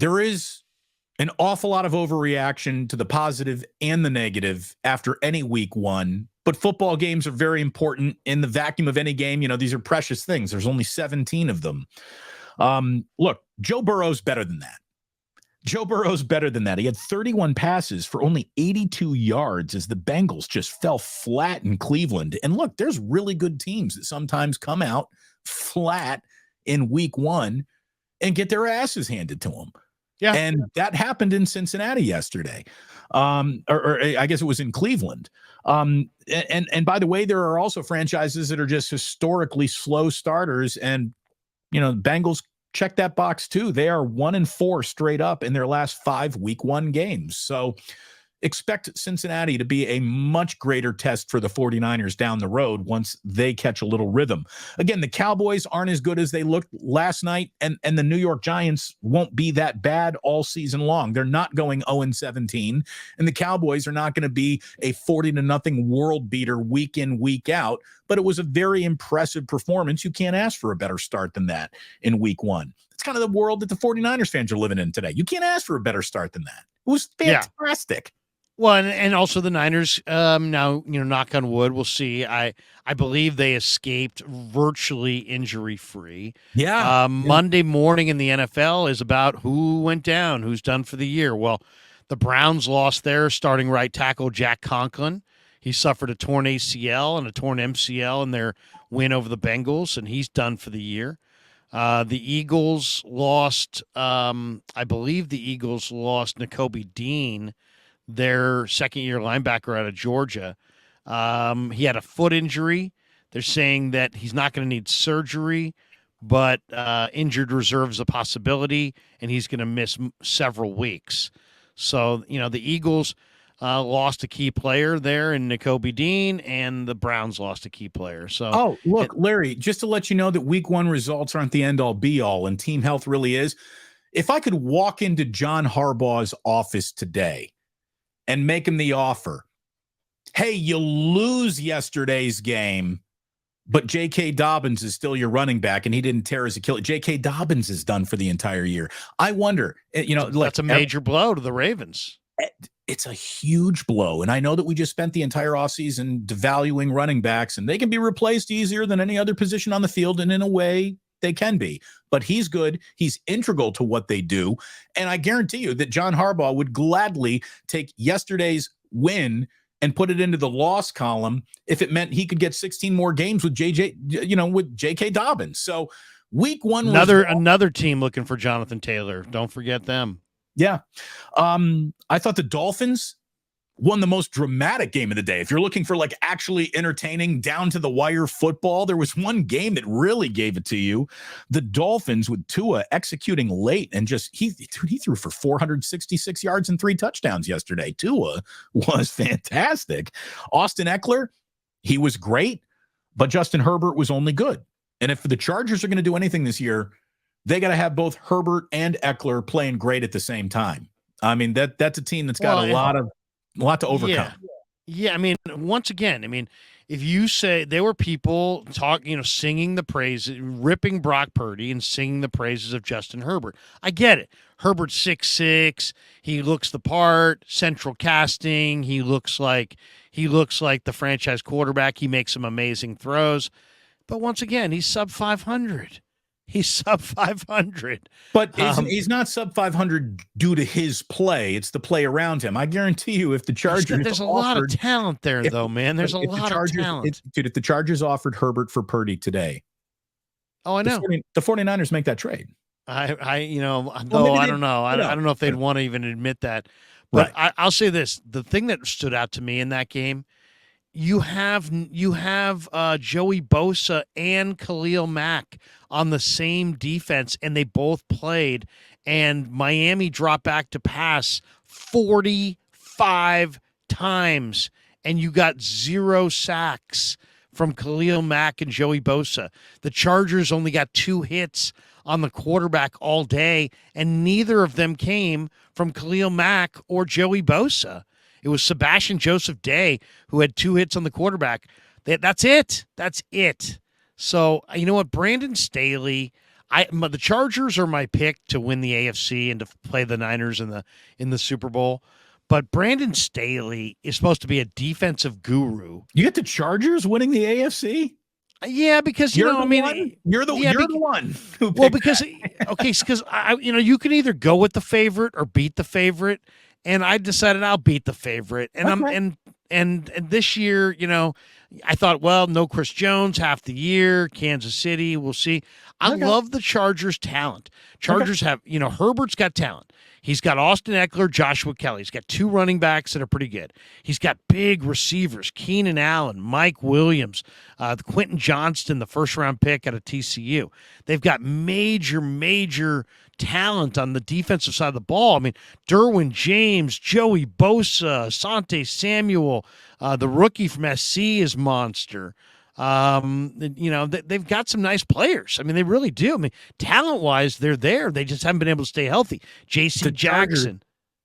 there is an awful lot of overreaction to the positive and the negative after any week one. But football games are very important in the vacuum of any game. These are precious things. There's only 17 of them. Look, Joe Burrow's better than that. He had 31 passes for only 82 yards as the Bengals just fell flat in Cleveland. And look, there's really good teams that sometimes come out flat in week one and get their asses handed to them. Yeah. And that happened in Cincinnati yesterday. Or I guess it was in Cleveland. And by the way, there are also franchises that are just historically slow starters. And, Bengals check that box too. They are 1-4 straight up in their last 5 week one games. So expect Cincinnati to be a much greater test for the 49ers down the road once they catch a little rhythm. Again, the Cowboys aren't as good as they looked last night, and the New York Giants won't be that bad all season long. They're not going 0-17, and the Cowboys are not going to be a 40-0 world beater week in, week out, but it was a very impressive performance. You can't ask for a better start than that in week one. It's kind of the world that the 49ers fans are living in today. You can't ask for a better start than that. It was fantastic. Yeah. Well, and also the Niners, now, knock on wood, we'll see. I believe they escaped virtually injury-free. Yeah. Monday morning in the NFL is about who went down, who's done for the year. Well, the Browns lost their starting right tackle, Jack Conklin. He suffered a torn ACL and a torn MCL in their win over the Bengals, and he's done for the year. The Eagles lost, I believe the Eagles lost Nakobe Dean, their second-year linebacker out of Georgia. He had a foot injury. They're saying that he's not going to need surgery, but injured reserve is a possibility, and he's going to miss several weeks. So, the Eagles lost a key player there in Nakobe Dean, and the Browns lost a key player. So, look, Larry, just to let you know that week one results aren't the end-all, be-all, and team health really is. If I could walk into John Harbaugh's office today and make him the offer, hey, you lose yesterday's game, but J.K. Dobbins is still your running back, and he didn't tear his Achilles. J.K. Dobbins is done for the entire year. I wonder, that's a major blow to the Ravens. It's a huge blow, and I know that we just spent the entire offseason devaluing running backs, and they can be replaced easier than any other position on the field, and in a way, they can be. But he's good. He's integral to what they do. And I guarantee you that John Harbaugh would gladly take yesterday's win and put it into the loss column if it meant he could get 16 more games with with J.K. Dobbins. So week one, another team looking for Jonathan Taylor. Don't forget them. Yeah. I thought the Dolphins won the most dramatic game of the day. If you're looking for actually entertaining down to the wire football, there was one game that really gave it to you. The Dolphins with Tua executing late and he threw for 466 yards and 3 touchdowns yesterday. Tua was fantastic. Austin Eckler, he was great, but Justin Herbert was only good. And if the Chargers are going to do anything this year, they got to have both Herbert and Eckler playing great at the same time. I mean, that's a team that's got a lot to overcome. Yeah. I mean, once again, if you say there were people singing the praises, ripping Brock Purdy and singing the praises of Justin Herbert. I get it. Herbert's 6'6". He looks the part, central casting. He looks like the franchise quarterback. He makes some amazing throws. But once again, he's sub 500. He's sub 500. But he's not sub 500 due to his play. It's the play around him. I guarantee you if the Chargers There's a lot of talent there, though, man. There's a lot of talent. Dude, if the Chargers offered Herbert for Purdy today. Oh, I know. The 49ers make that trade. I don't know. I don't know if they'd want to even admit that. But right. I'll say this. The thing that stood out to me in that game, you have Joey Bosa and Khalil Mack on the same defense, and they both played, and Miami dropped back to pass 45 times, and you got 0 sacks from Khalil Mack and Joey Bosa. The Chargers only got 2 hits on the quarterback all day, and neither of them came from Khalil Mack or Joey Bosa. It was Sebastian Joseph Day who had 2 hits on the quarterback. That's it. So, you know what? Brandon Staley, The Chargers are my pick to win the AFC and to play the Niners in the Super Bowl. But Brandon Staley is supposed to be a defensive guru. You get the Chargers winning the AFC? Yeah, because you're the one. Because you can either go with the favorite or beat the favorite, and I decided I'll beat the favorite. And okay. and this year, I thought, well, no Chris Jones half the year, Kansas City, we'll see. I love the Chargers' talent. Chargers have, Herbert's got talent. He's got Austin Eckler, Joshua Kelly. He's got 2 running backs that are pretty good. He's got big receivers, Keenan Allen, Mike Williams, Quentin Johnston, the first-round pick out of TCU. They've got major talent on the defensive side of the ball. I mean, Derwin James, Joey Bosa, Asante Samuel, the rookie from SC is monster. They've got some nice players. I mean, they really do. I mean, talent-wise, they're there. They just haven't been able to stay healthy. J.C. Jackson.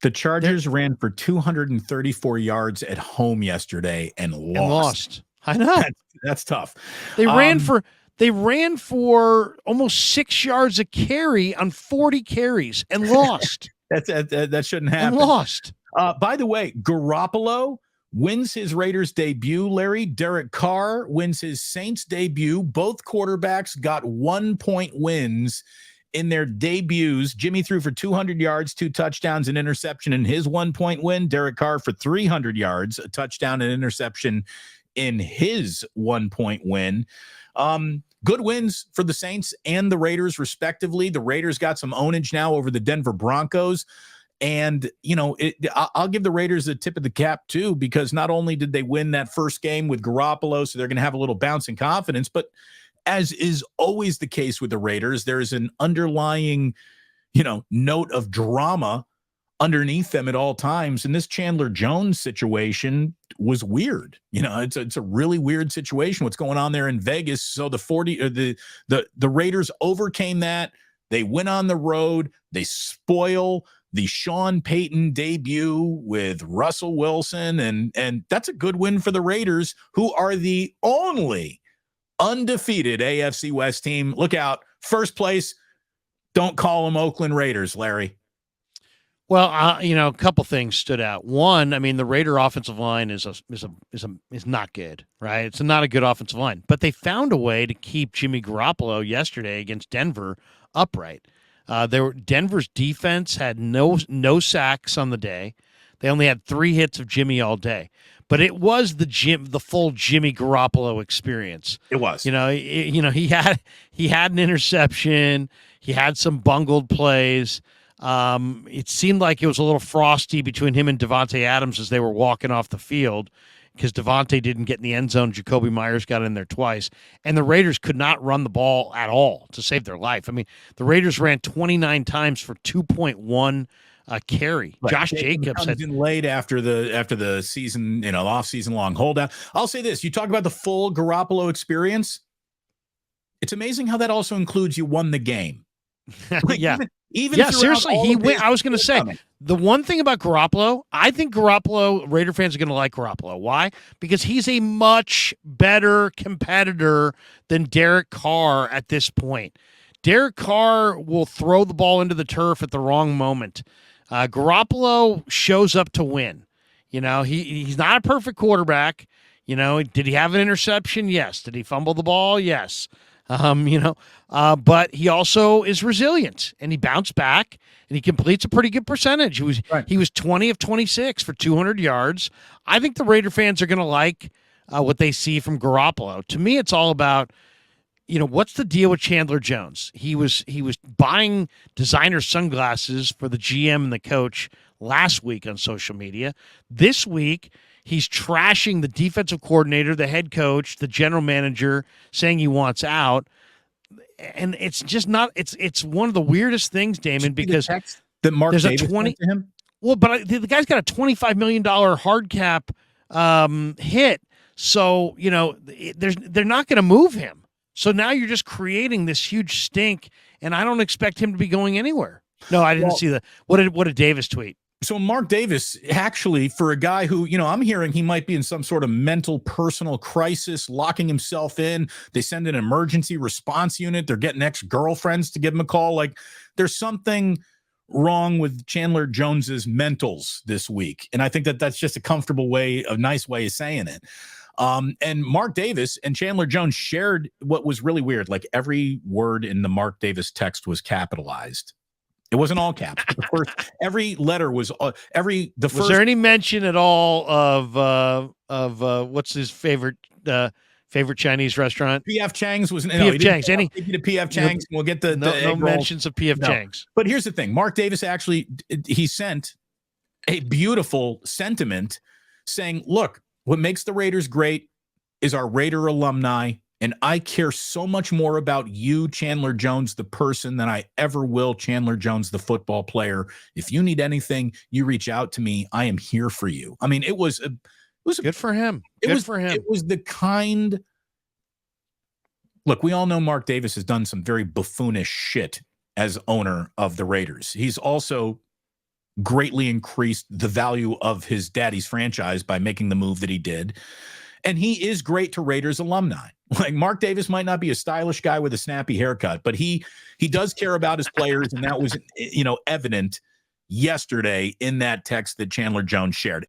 The Chargers ran for 234 yards at home yesterday and lost. I know. That's tough. They ran for almost 6 yards a carry on 40 carries and lost. That shouldn't happen. And lost. By the way, Garoppolo wins his Raiders debut, Larry. Derek Carr wins his Saints debut. Both quarterbacks got 1-point wins in their debuts. Jimmy threw for 200 yards, 2 touchdowns, an interception in his 1-point win. Derek Carr for 300 yards, a touchdown, and interception in his 1-point win. Good wins for the Saints and the Raiders, respectively. The Raiders got some ownage now over the Denver Broncos. And, I'll give the Raiders a tip of the cap, too, because not only did they win that first game with Garoppolo, so they're going to have a little bounce in confidence, but as is always the case with the Raiders, there's an underlying, note of drama underneath them at all times. And this Chandler Jones situation was weird. It's a really weird situation, what's going on there in Vegas. So the Raiders overcame that. They went on the road. They spoil the Sean Payton debut with Russell Wilson, and that's a good win for the Raiders, who are the only undefeated AFC West team. Look out, first place. Don't call them Oakland Raiders, Larry. Well, a couple things stood out. One, I mean, the Raider offensive line is not good, right? It's not a good offensive line, but they found a way to keep Jimmy Garoppolo yesterday against Denver upright. Denver's defense had no sacks on the day. They only had 3 hits of Jimmy all day, but it was the full Jimmy Garoppolo experience. It was. He had an interception. He had some bungled plays. It seemed like it was a little frosty between him and Devontae Adams as they were walking off the field, because Devontae didn't get in the end zone. Jacoby Myers got in there twice, and the Raiders could not run the ball at all to save their life. I mean, the Raiders ran 29 times for 2.1 carry. Right. Josh Jacobs had been late after the season, off-season long holdout. I'll say this: you talk about the full Garoppolo experience. It's amazing how that also includes you won the game. Yeah. Even seriously, he went. I was going to say, the one thing about Garoppolo, I think Raider fans are going to like Garoppolo. Why? Because he's a much better competitor than Derek Carr at this point. Derek Carr will throw the ball into the turf at the wrong moment. Garoppolo shows up to win. He's not a perfect quarterback. Did he have an interception? Yes. Did he fumble the ball? Yes. But he also is resilient, and he bounced back, and he completes a pretty good percentage. He was 20 of 26 for 200 yards. I think the Raider fans are going to like what they see from Garoppolo. To me, it's all about, what's the deal with Chandler Jones? He was buying designer sunglasses for the GM and the coach last week on social media. This week, he's trashing the defensive coordinator, the head coach, the general manager, saying he wants out. And it's just not. It's one of the weirdest things, Damon, because that Mark there's Davis a 20. To him? Well, but the guy's got a $25 million hard cap hit, so they're not going to move him. So now you're just creating this huge stink, and I don't expect him to be going anywhere. No, I didn't see that. What did Davis tweet? So Mark Davis, actually, for a guy who, I'm hearing he might be in some sort of mental personal crisis, locking himself in. They send an emergency response unit. They're getting ex-girlfriends to give him a call. Like, there's something wrong with Chandler Jones's mentals this week. And I think that that's just a nice way of saying it. And Mark Davis and Chandler Jones shared what was really weird. Like, every word in the Mark Davis text was capitalized. It wasn't all caps. Every letter was Was there any mention at all of what's his favorite Chinese restaurant? P.F. Chang's was P.F. Chang's. Any to P.F. Chang's. We'll get the no mentions of P.F. Chang's. But here's the thing: Mark Davis actually he sent a beautiful sentiment saying, "Look, what makes the Raiders great is our Raider alumni." And I care so much more about you, Chandler Jones, the person, than I ever will Chandler Jones, the football player. If you need anything, you reach out to me. I am here for you. I mean, it was good for him. It was the kind. Look, we all know Mark Davis has done some very buffoonish shit as owner of the Raiders. He's also greatly increased the value of his daddy's franchise by making the move that he did. And he is great to Raiders alumni. Like, Mark Davis might not be a stylish guy with a snappy haircut, but he does care about his players, and that was, evident yesterday in that text that Chandler Jones shared.